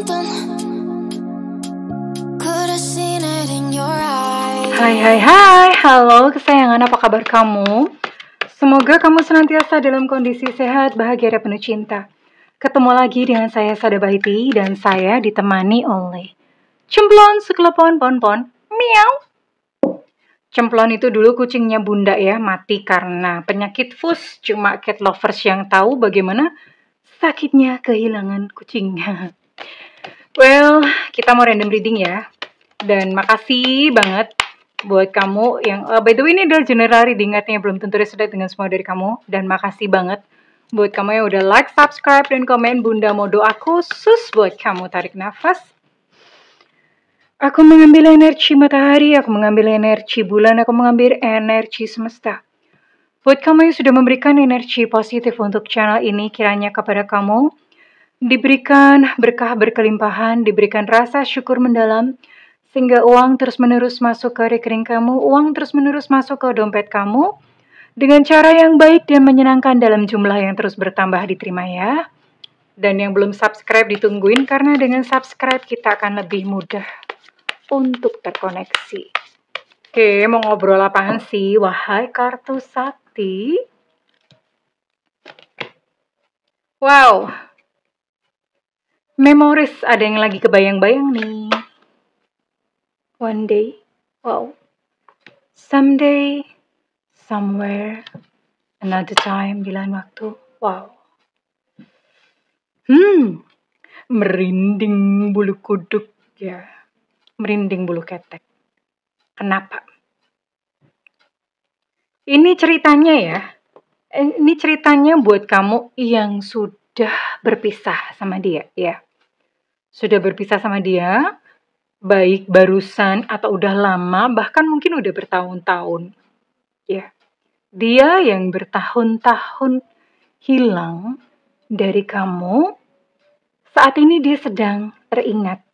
something. Could've seen it in your eyes. Hai, halo kesayangan, apa kabar kamu? Semoga kamu senantiasa dalam kondisi sehat, bahagia, dan penuh cinta. Ketemu lagi dengan saya, Sada Baiti, dan saya ditemani oleh Cemplon Sekelepon Pon-Pon, miau. Cemplon itu dulu kucingnya bunda ya, mati karena penyakit fus. Cuma cat lovers yang tahu bagaimana sakitnya kehilangan kucingnya. Well, kita mau random reading ya. Dan makasih banget buat kamu yang by the way ini adalah general reading, artinya belum tentu resonate dengan semua dari kamu. Dan makasih banget buat kamu yang udah like, subscribe, dan komen. Bunda mau doa khusus buat kamu. Tarik nafas. Aku mengambil energi matahari, aku mengambil energi bulan, aku mengambil energi semesta. Buat kamu yang sudah memberikan energi positif untuk channel ini, kiranya kepada kamu diberikan berkah berkelimpahan, diberikan rasa syukur mendalam, sehingga uang terus-menerus masuk ke rekening kamu, uang terus-menerus masuk ke dompet kamu, dengan cara yang baik dan menyenangkan dalam jumlah yang terus bertambah, diterima ya. Dan yang belum subscribe ditungguin, karena dengan subscribe kita akan lebih mudah untuk terkoneksi. Oke, mau ngobrol apaan sih? Wahai kartu sakti. Wow. Memories, ada yang lagi kebayang-bayang nih. One day, wow. Someday, somewhere, another time, di lain waktu, wow. Merinding bulu kuduk ya. Merinding bulu ketek. Kenapa? Ini ceritanya ya. Ini ceritanya buat kamu yang sudah berpisah sama dia ya. Sudah berpisah sama dia, baik barusan atau udah lama, bahkan mungkin udah bertahun-tahun. Ya. Dia yang bertahun-tahun hilang dari kamu, saat ini dia sedang teringat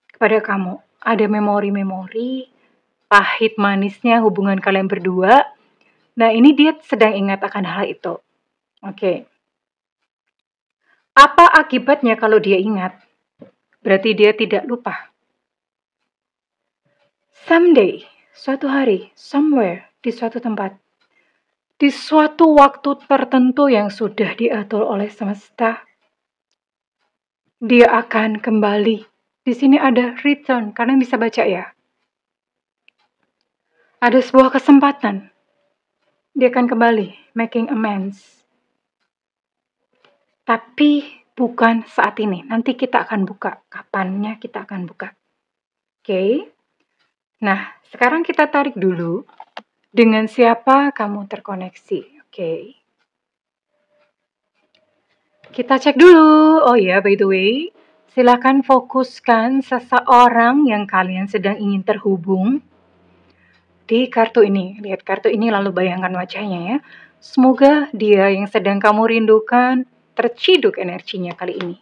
kepada kamu. Ada memori-memori, pahit manisnya hubungan kalian berdua. Nah, ini dia sedang ingat akan hal itu. Oke. Apa akibatnya kalau dia ingat? Berarti dia tidak lupa. Someday, suatu hari, somewhere, di suatu tempat, di suatu waktu tertentu yang sudah diatur oleh semesta, dia akan kembali. Di sini ada return, kalian bisa baca ya. Ada sebuah kesempatan. Dia akan kembali, making amends. Tapi bukan saat ini. Nanti kita akan buka. Kapannya kita akan buka. Oke. Nah, sekarang kita tarik dulu. Dengan siapa kamu terkoneksi. Oke. Kita cek dulu. Oh ya, by the way. Silakan fokuskan seseorang yang kalian sedang ingin terhubung di kartu ini. Lihat kartu ini lalu bayangkan wajahnya ya. Semoga dia yang sedang kamu rindukan terciduk energinya kali ini.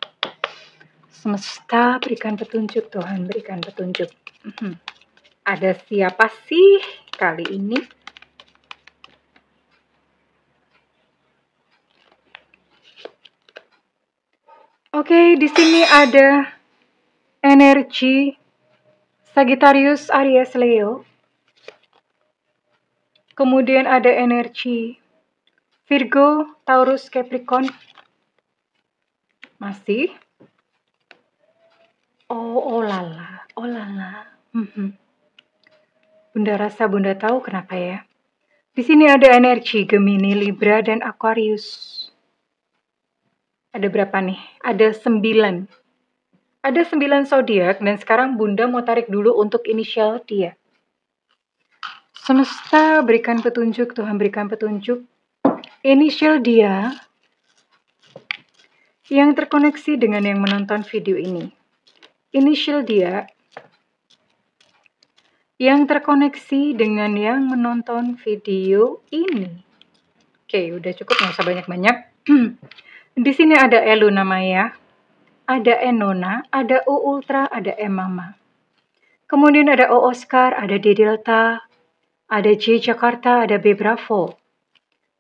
Semesta berikan petunjuk, Tuhan berikan petunjuk. Ada siapa sih kali ini? Oke, di sini ada energi Sagittarius, Aries, Leo. Kemudian ada energi Virgo, Taurus, Capricorn. Masih. Oh lala. Bunda rasa Bunda tahu kenapa ya. Di sini ada energi Gemini, Libra, dan Aquarius. Ada berapa nih? Ada 9. Ada 9 zodiak, dan sekarang Bunda mau tarik dulu untuk inisial dia. Semesta berikan petunjuk, Tuhan berikan petunjuk. Inisial dia yang terkoneksi dengan yang menonton video ini. Inisial dia yang terkoneksi dengan yang menonton video ini. Oke, udah cukup, nggak usah banyak-banyak. Di sini ada E Luna Maya, ada E Nona, ada O Ultra, ada E Mama. Kemudian ada O Oscar, ada D Delta, ada J Jakarta, ada B Bravo,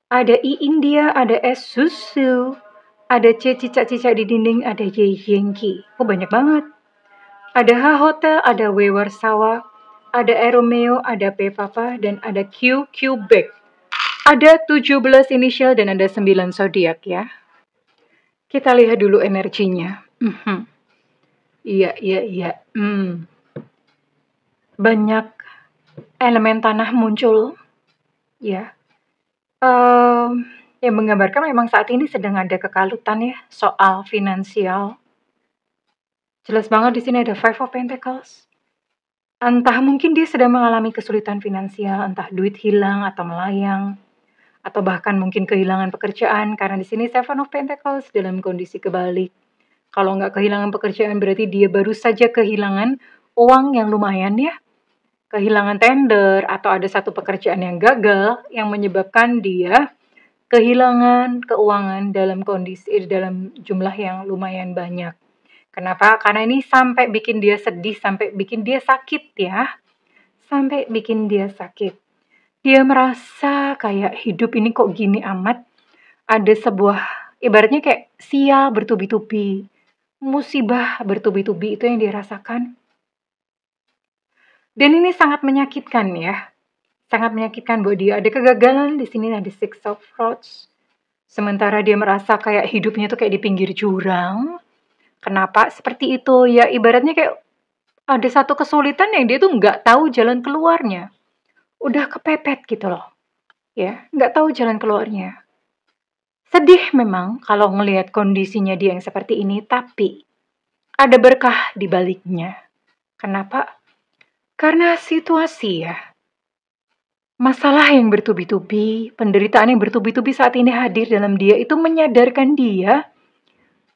ada I India, ada S Susu, Ada C cicak-cicak di dinding, ada Y Yankee. Oh, banyak banget. Ada H Hotel, ada W Warsawa, ada E Romeo, ada P Papa, dan ada Q Quebec. Ada 17 inisial dan ada 9 zodiak ya. Kita lihat dulu energinya. Iya. Banyak elemen tanah muncul. Ya. Yang menggambarkan memang saat ini sedang ada kekalutan ya soal finansial. Jelas banget di sini ada Five of Pentacles. Entah mungkin dia sedang mengalami kesulitan finansial, entah duit hilang atau melayang, atau bahkan mungkin kehilangan pekerjaan, karena di sini Seven of Pentacles dalam kondisi kebalik. Kalau nggak kehilangan pekerjaan berarti dia baru saja kehilangan uang yang lumayan ya. Kehilangan tender atau ada satu pekerjaan yang gagal yang menyebabkan dia kehilangan keuangan dalam jumlah yang lumayan banyak. Kenapa? Karena ini sampai bikin dia sedih, sampai bikin dia sakit ya. Sampai bikin dia sakit. Dia merasa kayak hidup ini kok gini amat. Ada sebuah, ibaratnya kayak sial bertubi-tubi. Musibah bertubi-tubi itu yang dia rasakan. Dan ini sangat menyakitkan ya. Sangat menyakitkan buat dia. Ada kegagalan, di sini ada Six of Rods. Sementara dia merasa kayak hidupnya tuh kayak di pinggir jurang. Kenapa seperti itu? Ya ibaratnya kayak ada satu kesulitan yang dia tuh nggak tahu jalan keluarnya. Udah kepepet gitu loh. Ya, nggak tahu jalan keluarnya. Sedih memang kalau ngelihat kondisinya dia yang seperti ini, tapi ada berkah di baliknya. Kenapa? Karena situasi ya. Masalah yang bertubi-tubi, penderitaan yang bertubi-tubi saat ini hadir dalam dia itu menyadarkan dia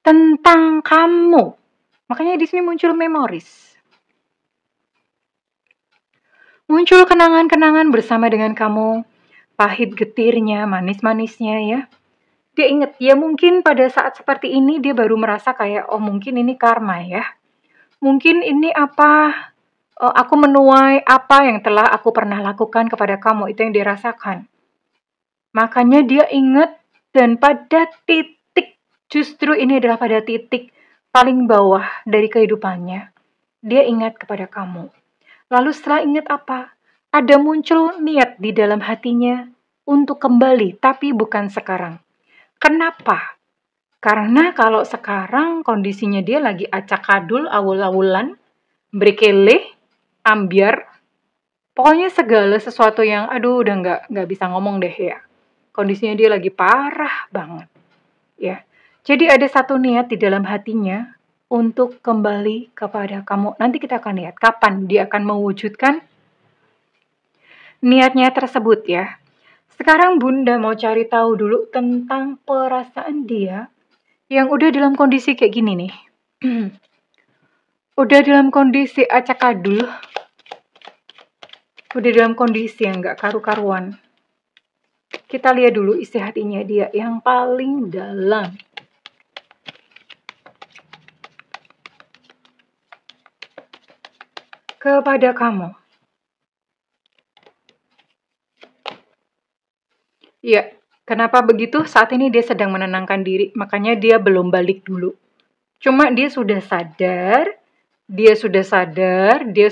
tentang kamu. Makanya di sini muncul memories. Muncul kenangan-kenangan bersama dengan kamu. Pahit getirnya, manis-manisnya ya. Dia ingat, ya mungkin pada saat seperti ini dia baru merasa kayak, oh mungkin ini karma ya. Mungkin ini aku menuai apa yang telah aku pernah lakukan kepada kamu. Itu yang dia rasakan. Makanya dia ingat dan pada titik, justru ini adalah pada titik paling bawah dari kehidupannya. Dia ingat kepada kamu. Lalu setelah ingat apa? Ada muncul niat di dalam hatinya untuk kembali, tapi bukan sekarang. Kenapa? Karena kalau sekarang kondisinya dia lagi acak-adul, awul-awulan, berkeleh, ambiar, pokoknya segala sesuatu yang, udah nggak bisa ngomong deh ya. Kondisinya dia lagi parah banget, ya. Jadi ada satu niat di dalam hatinya untuk kembali kepada kamu. Nanti kita akan lihat kapan dia akan mewujudkan niatnya tersebut ya. Sekarang Bunda mau cari tahu dulu tentang perasaan dia yang udah dalam kondisi kayak gini nih. Udah dalam kondisi acak-adul. Udah dalam kondisi yang gak karu-karuan. Kita lihat dulu isi hatinya dia yang paling dalam. Kepada kamu. Ya, kenapa begitu? Saat ini dia sedang menenangkan diri, makanya dia belum balik dulu. Cuma dia sudah sadar, dia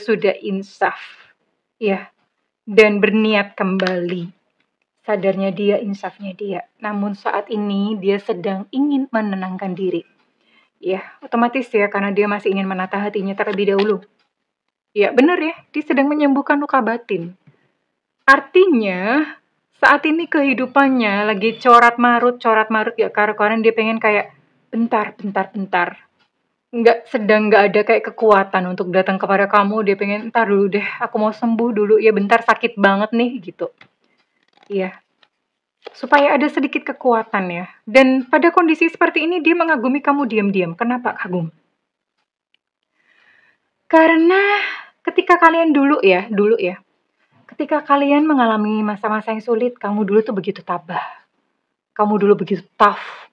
sudah insaf. Ya, dan berniat kembali. Sadarnya dia, insafnya dia. Namun saat ini dia sedang ingin menenangkan diri. Ya, otomatis ya, karena dia masih ingin menata hatinya terlebih dahulu. Ya, benar ya, dia sedang menyembuhkan luka batin. Artinya, saat ini kehidupannya lagi corat marut ya, karena dia pengen kayak, bentar. Nggak ada kayak kekuatan untuk datang kepada kamu, dia pengen, entar dulu deh, aku mau sembuh dulu, ya bentar sakit banget nih, gitu. Iya. Supaya ada sedikit kekuatan ya. Dan pada kondisi seperti ini, dia mengagumi kamu diam-diam. Kenapa kagum? Karena ketika kalian dulu ya, ketika kalian mengalami masa-masa yang sulit, kamu dulu tuh begitu tabah. Kamu dulu begitu tough,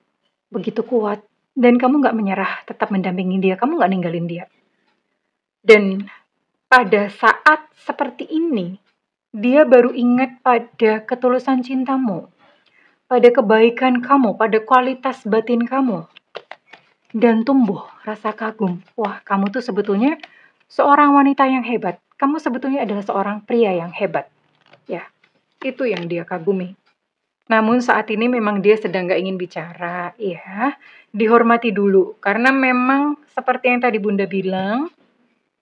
begitu kuat. Dan kamu gak menyerah, tetap mendampingi dia, kamu gak ninggalin dia. Dan pada saat seperti ini, dia baru ingat pada ketulusan cintamu. pada kebaikan kamu, pada kualitas batin kamu, dan tumbuh rasa kagum. Wah, kamu tuh sebetulnya seorang wanita yang hebat. Kamu sebetulnya adalah seorang pria yang hebat. Ya, itu yang dia kagumi. Namun saat ini memang dia sedang gak ingin bicara, ya. Dihormati dulu, karena memang seperti yang tadi Bunda bilang,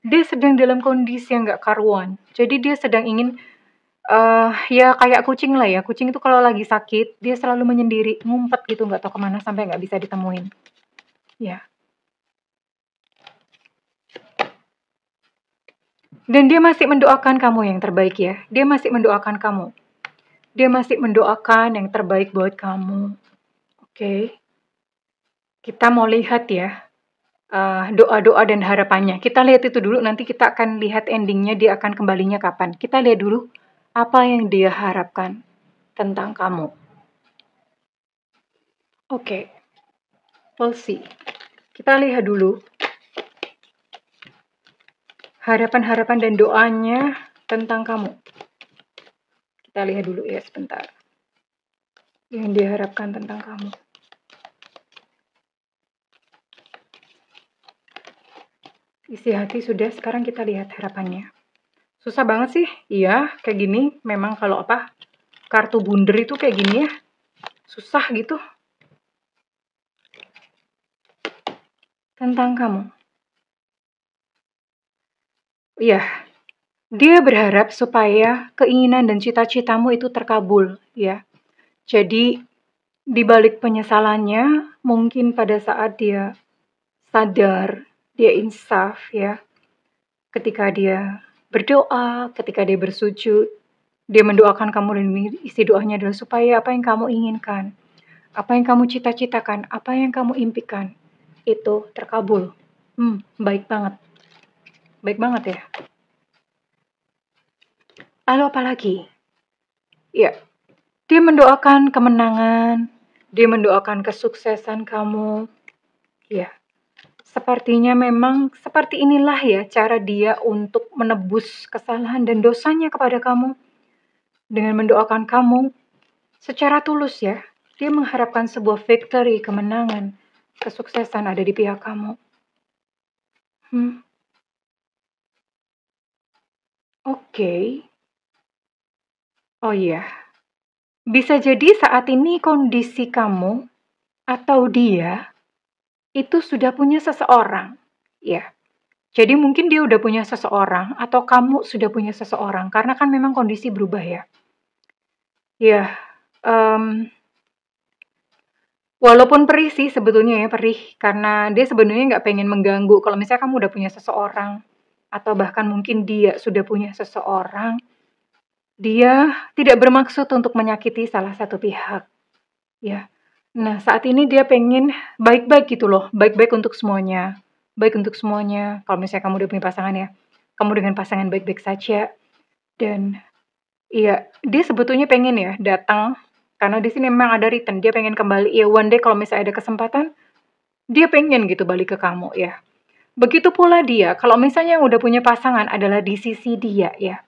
dia sedang dalam kondisi yang gak karuan. Jadi dia sedang ingin, ya kayak kucing lah ya. Kucing itu kalau lagi sakit, dia selalu menyendiri, ngumpet gitu, gak tahu kemana sampai gak bisa ditemuin. Ya. Dan dia masih mendoakan kamu yang terbaik ya. Dia masih mendoakan kamu. Dia masih mendoakan yang terbaik buat kamu. Oke. Kita mau lihat ya doa-doa dan harapannya. Kita lihat itu dulu, nanti kita akan lihat endingnya dia akan kembalinya kapan. Kita lihat dulu apa yang dia harapkan tentang kamu. Oke. We'll see. Kita lihat dulu harapan-harapan dan doanya tentang kamu. Kita lihat dulu ya sebentar. Yang dia harapkan tentang kamu. Isi hati sudah, sekarang kita lihat harapannya. Susah banget sih, iya kayak gini. Memang kalau kartu bunder itu kayak gini ya, susah gitu. Tentang kamu. Iya, dia berharap supaya keinginan dan cita-citamu itu terkabul, ya. Jadi, di balik penyesalannya, mungkin pada saat dia sadar, dia insaf, ya. Ketika dia berdoa, ketika dia bersujud, dia mendoakan kamu dan isi doanya adalah supaya apa yang kamu inginkan, apa yang kamu cita-citakan, apa yang kamu impikan, itu terkabul. Baik banget. Baik banget ya. Lalu apa lagi? Ya, dia mendoakan kemenangan, dia mendoakan kesuksesan kamu. Ya, sepertinya memang seperti inilah ya cara dia untuk menebus kesalahan dan dosanya kepada kamu. Dengan mendoakan kamu secara tulus ya. Dia mengharapkan sebuah victory, kemenangan, kesuksesan ada di pihak kamu. Oke. Oh iya. Bisa jadi saat ini kondisi kamu atau dia itu sudah punya seseorang. Ya. Jadi mungkin dia udah punya seseorang atau kamu sudah punya seseorang karena kan memang kondisi berubah ya. Ya. Walaupun perih sih sebetulnya ya, perih. Karena dia sebenarnya nggak pengen mengganggu. Kalau misalnya kamu udah punya seseorang, atau bahkan mungkin dia sudah punya seseorang, dia tidak bermaksud untuk menyakiti salah satu pihak. Ya. Nah, saat ini dia pengen baik-baik gitu loh. Baik-baik untuk semuanya. Baik untuk semuanya. Kalau misalnya kamu udah punya pasangan ya, kamu dengan pasangan baik-baik saja. Dan iya, dia sebetulnya pengen ya datang karena di sini memang ada return, dia pengen kembali. Ya one day kalau misalnya ada kesempatan, dia pengen gitu balik ke kamu ya. Begitu pula dia, kalau misalnya yang udah punya pasangan adalah di sisi dia ya.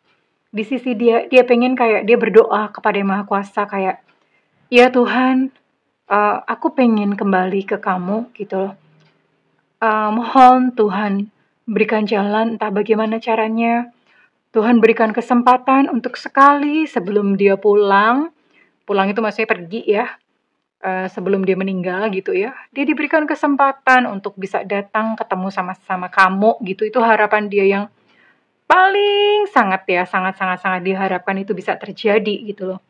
Di sisi dia, dia pengen kayak dia berdoa kepada Yang Maha Kuasa kayak, ya Tuhan, aku pengen kembali ke kamu gitu loh. Mohon Tuhan berikan jalan, entah bagaimana caranya. Tuhan berikan kesempatan untuk sekali sebelum dia pulang. Pulang itu maksudnya pergi ya. Sebelum dia meninggal gitu ya. Dia diberikan kesempatan untuk bisa datang ketemu sama kamu gitu. Itu harapan dia yang paling sangat ya, sangat diharapkan itu bisa terjadi gitu loh.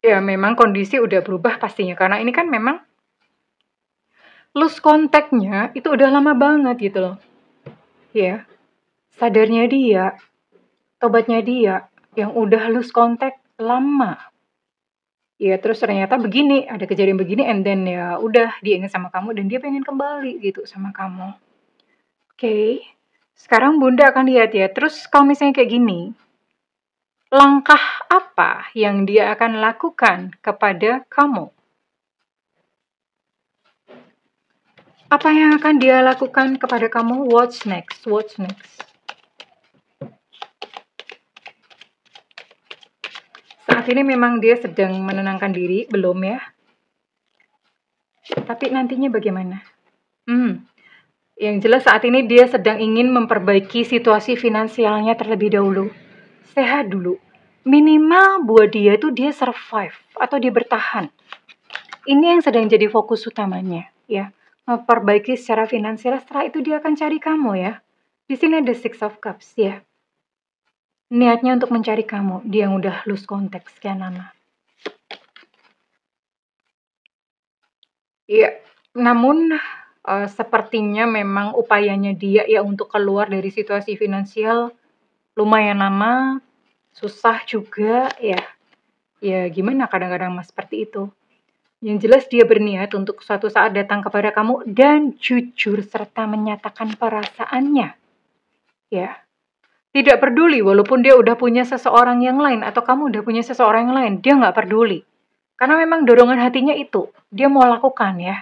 Ya memang kondisi udah berubah pastinya. Karena ini kan memang lose kontaknya itu udah lama banget gitu loh. Ya. Sadarnya dia, tobatnya dia yang udah lose kontak lama. Ya terus ternyata begini, ada kejadian begini and then ya udah dia ingat sama kamu dan dia pengen kembali gitu sama kamu. Oke. Sekarang Bunda akan lihat ya. Terus kalau misalnya kayak gini, langkah apa yang dia akan lakukan kepada kamu? Apa yang akan dia lakukan kepada kamu? What's next? What's next? Saat Saat ini memang dia sedang menenangkan diri, belum ya? Tapi nantinya bagaimana? Yang jelas saat ini dia sedang ingin memperbaiki situasi finansialnya terlebih dahulu. Sehat dulu. Minimal buat dia itu dia survive atau dia bertahan. Ini yang sedang jadi fokus utamanya, ya. Memperbaiki secara finansial, setelah itu dia akan cari kamu ya. Di sini ada Six of Cups ya. Niatnya untuk mencari kamu, dia yang udah lose contact sekian lama. Iya, namun sepertinya memang upayanya dia ya untuk keluar dari situasi finansial lumayan lama, susah juga ya. Ya gimana kadang-kadang mas seperti itu. Yang jelas dia berniat untuk suatu saat datang kepada kamu dan jujur serta menyatakan perasaannya. Ya. Tidak peduli walaupun dia udah punya seseorang yang lain atau kamu udah punya seseorang yang lain, dia nggak peduli. Karena memang dorongan hatinya itu, dia mau lakukan ya.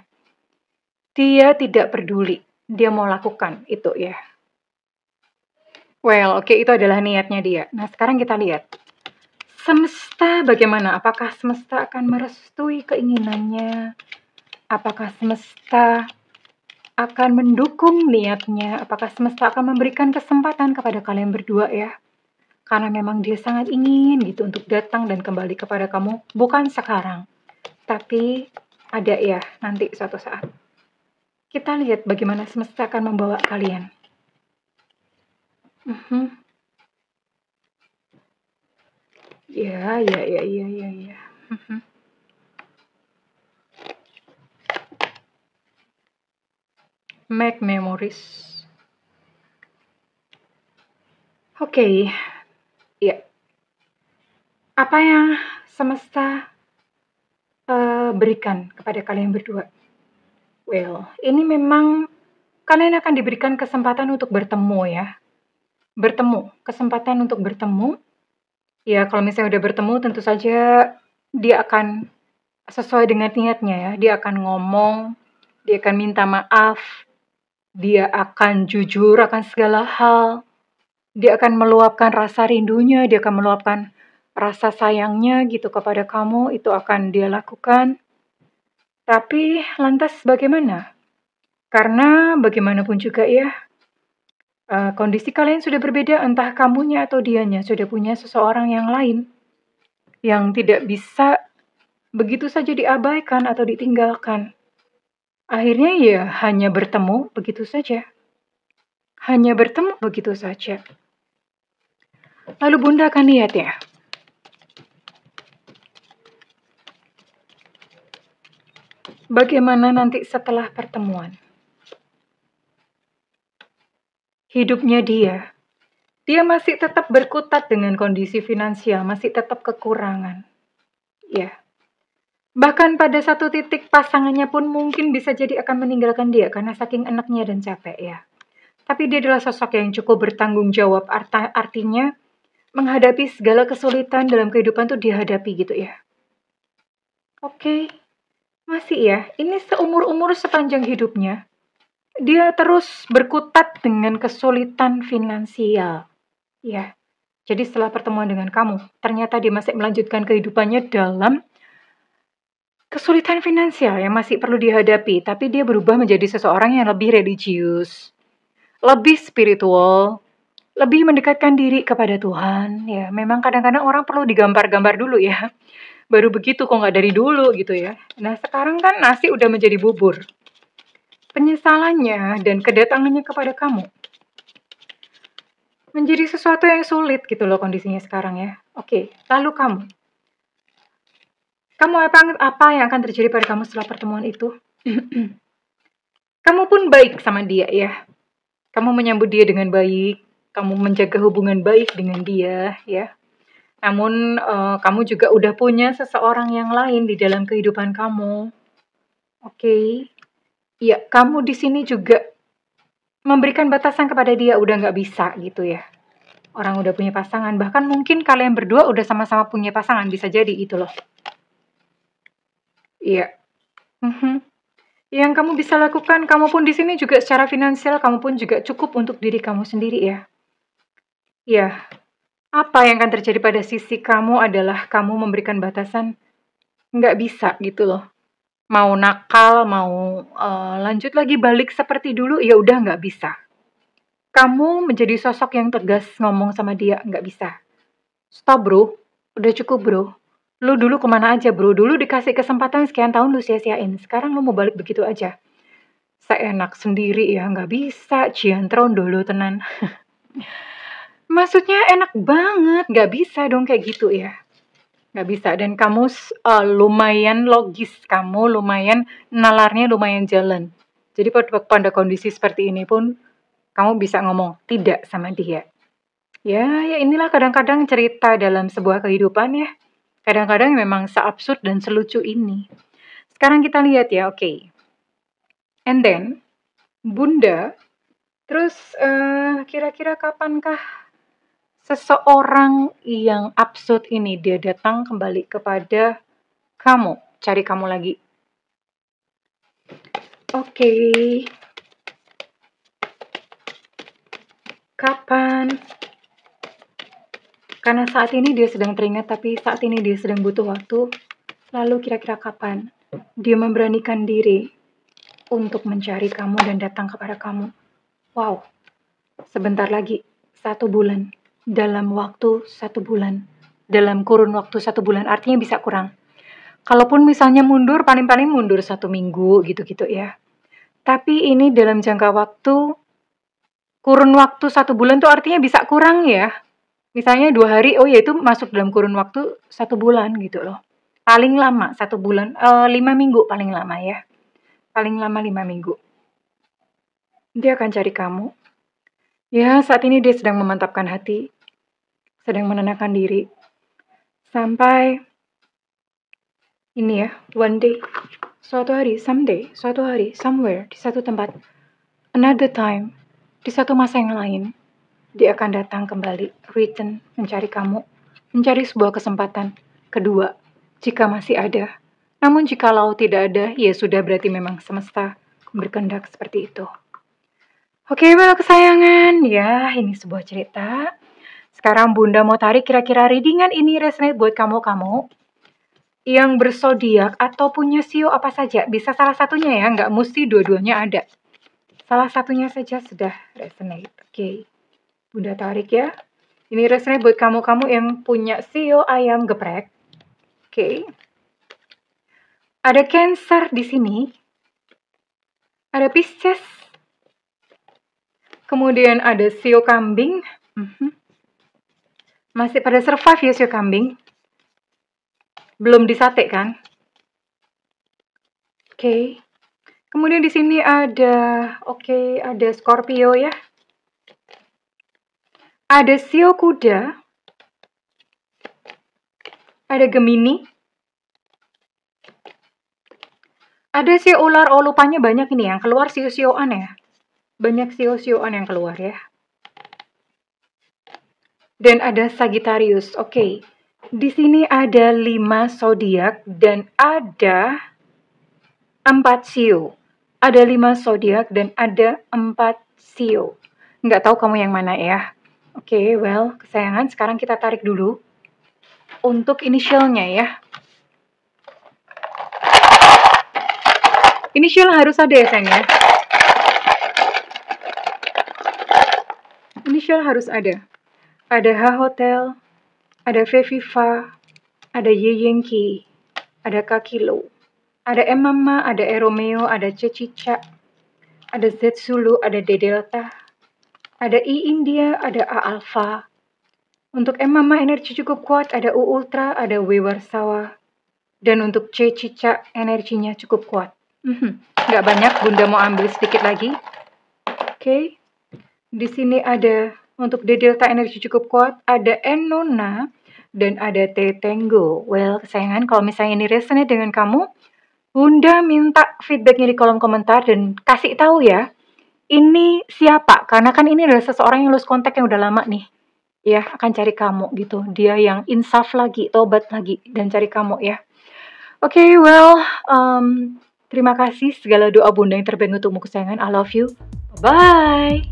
Dia tidak peduli, dia mau lakukan itu ya. Well, oke, itu adalah niatnya dia. Nah, sekarang kita lihat. Semesta bagaimana? Apakah semesta akan merestui keinginannya? Apakah semesta akan mendukung niatnya? Apakah semesta akan memberikan kesempatan kepada kalian berdua ya? Karena memang dia sangat ingin gitu untuk datang dan kembali kepada kamu. Bukan sekarang, tapi ada ya nanti suatu saat. Kita lihat bagaimana semesta akan membawa kalian. Ya. Make memories. Oke. Ya. Apa yang semesta berikan kepada kalian berdua? Well, ini memang kalian akan diberikan kesempatan untuk bertemu ya. Kesempatan untuk bertemu. Ya, kalau misalnya udah bertemu tentu saja dia akan sesuai dengan niatnya ya. Dia akan ngomong, dia akan minta maaf, dia akan jujur akan segala hal. Dia akan meluapkan rasa rindunya, dia akan meluapkan rasa sayangnya gitu kepada kamu, itu akan dia lakukan. Tapi lantas bagaimana? Karena bagaimanapun juga ya, kondisi kalian sudah berbeda, entah kamunya atau dianya sudah punya seseorang yang lain yang tidak bisa begitu saja diabaikan atau ditinggalkan. Akhirnya ya hanya bertemu begitu saja. Hanya bertemu begitu saja. Lalu Bunda akan lihat ya. Bagaimana nanti setelah pertemuan? Hidupnya dia masih tetap berkutat dengan kondisi finansial, masih tetap kekurangan. Ya. Bahkan pada satu titik pasangannya pun mungkin bisa jadi akan meninggalkan dia karena saking enaknya dan capek ya. Tapi dia adalah sosok yang cukup bertanggung jawab, artinya menghadapi segala kesulitan dalam kehidupan tuh dihadapi gitu ya. Oke, masih ya, ini seumur-umur sepanjang hidupnya, dia terus berkutat dengan kesulitan finansial. Ya, jadi setelah pertemuan dengan kamu, ternyata dia masih melanjutkan kehidupannya dalam kesulitan finansial yang masih perlu dihadapi, tapi dia berubah menjadi seseorang yang lebih religius, lebih spiritual, lebih mendekatkan diri kepada Tuhan. Ya, memang kadang-kadang orang perlu digambar-gambar dulu ya. Baru begitu kok nggak dari dulu gitu ya. Nah, sekarang kan nasi udah menjadi bubur. Penyesalannya dan kedatangannya kepada kamu menjadi sesuatu yang sulit gitu loh kondisinya sekarang ya. Oke, lalu kamu apa yang akan terjadi pada kamu setelah pertemuan itu? Kamu pun baik sama dia ya. Kamu menyambut dia dengan baik, kamu menjaga hubungan baik dengan dia ya. Namun kamu juga udah punya seseorang yang lain di dalam kehidupan kamu. Oke. Iya, kamu di sini juga memberikan batasan kepada dia, udah nggak bisa gitu ya. Orang udah punya pasangan, bahkan mungkin kalian berdua udah sama-sama punya pasangan, bisa jadi itu loh. Iya. Yang kamu bisa lakukan, kamu pun di sini juga secara finansial, kamu pun juga cukup untuk diri kamu sendiri ya. Iya. Apa yang akan terjadi pada sisi kamu adalah kamu memberikan batasan, nggak bisa gitu loh. Mau nakal, mau lanjut lagi balik seperti dulu, ya udah nggak bisa. Kamu menjadi sosok yang tegas ngomong sama dia, nggak bisa. Stop bro, udah cukup bro. Lu dulu kemana aja bro, dulu dikasih kesempatan sekian tahun lu sia-siain, sekarang lu mau balik begitu aja. Seenak sendiri ya, nggak bisa, ciantron dulu tenan. Maksudnya enak banget, nggak bisa dong kayak gitu ya. Nggak bisa, dan kamu lumayan logis, kamu lumayan nalarnya lumayan jalan. Jadi pada kondisi seperti ini pun, kamu bisa ngomong tidak sama dia. Ya inilah kadang-kadang cerita dalam sebuah kehidupan ya. Kadang-kadang memang seabsurd dan selucu ini. Sekarang kita lihat ya, oke. And then, Bunda, terus kira-kira kapankah seseorang yang absurd ini dia datang kembali kepada kamu, cari kamu lagi? Oke. Kapan? Karena saat ini dia sedang teringat, tapi saat ini dia sedang butuh waktu. Lalu kira-kira kapan dia memberanikan diri untuk mencari kamu dan datang kepada kamu? Wow, sebentar lagi, 1 bulan. Dalam waktu 1 bulan. Dalam kurun waktu 1 bulan, artinya bisa kurang. Kalaupun misalnya mundur, paling-paling mundur 1 minggu gitu-gitu ya. Tapi ini dalam jangka waktu, kurun waktu 1 bulan tuh artinya bisa kurang ya. Misalnya 2 hari, oh ya itu masuk dalam kurun waktu 1 bulan gitu loh. Paling lama 1 bulan, 5 minggu paling lama ya. Paling lama 5 minggu. Dia akan cari kamu. Ya, saat ini dia sedang memantapkan hati, sedang menenangkan diri. Sampai ini ya, one day, suatu hari, someday, suatu hari, somewhere, di satu tempat, another time, di satu masa yang lain, dia akan datang kembali, return, mencari kamu, mencari sebuah kesempatan kedua, jika masih ada. Namun jikalau tidak ada, ya sudah berarti memang semesta berkehendak seperti itu. Oke, well kesayangan, ya ini sebuah cerita. Sekarang Bunda mau tarik kira-kira readingan ini resonate buat kamu-kamu yang bersodiak atau punya sio apa saja. Bisa salah satunya ya, nggak mesti dua-duanya ada. Salah satunya saja sudah resonate. Oke, Bunda tarik ya. Ini resonate buat kamu-kamu yang punya sio ayam geprek. Oke. Ada Cancer di sini. Ada Pisces. Kemudian ada sio kambing. Masih pada survive ya sio kambing. Belum disate kan? Oke. Kemudian di sini ada, ada Scorpio ya. Ada sio kuda. Ada Gemini. Ada sio ular, oh lupanya banyak ini yang keluar sio-sioan ya. Banyak sio-sioan yang keluar ya. Dan ada Sagittarius. Oke. Di sini ada 5 zodiak dan ada 4 sio. Ada 5 zodiak dan ada 4 sio. Nggak tahu kamu yang mana ya. Oke, well, kesayangan, sekarang kita tarik dulu untuk inisialnya ya. Inisial harus ada ya sayang ya. Inisial harus ada. Ada H Hotel, ada V Viva, ada Y Yankee, ada K Kilo, ada M Mama, ada E Romeo, ada C Cica, ada Z Zulu, ada D Delta, ada I India, ada A Alpha. Untuk M Mama energi cukup kuat, ada U Ultra, ada W Warsawa. Dan untuk C Cica energinya cukup kuat. Nggak banyak, Bunda mau ambil sedikit lagi. Oke. Di sini ada untuk D Delta energi cukup kuat, ada N Nona, dan ada T Tango. Well, kesayangan, kalau misalnya ini resonate dengan kamu, Bunda minta feedbacknya di kolom komentar dan kasih tahu ya, ini siapa? Karena kan ini adalah seseorang yang lose contact yang udah lama nih. Ya, akan cari kamu gitu. Dia yang insaf lagi, tobat lagi, dan cari kamu ya. Oke, well, terima kasih segala doa Bunda yang terbaik untukmu kesayangan. I love you. Bye.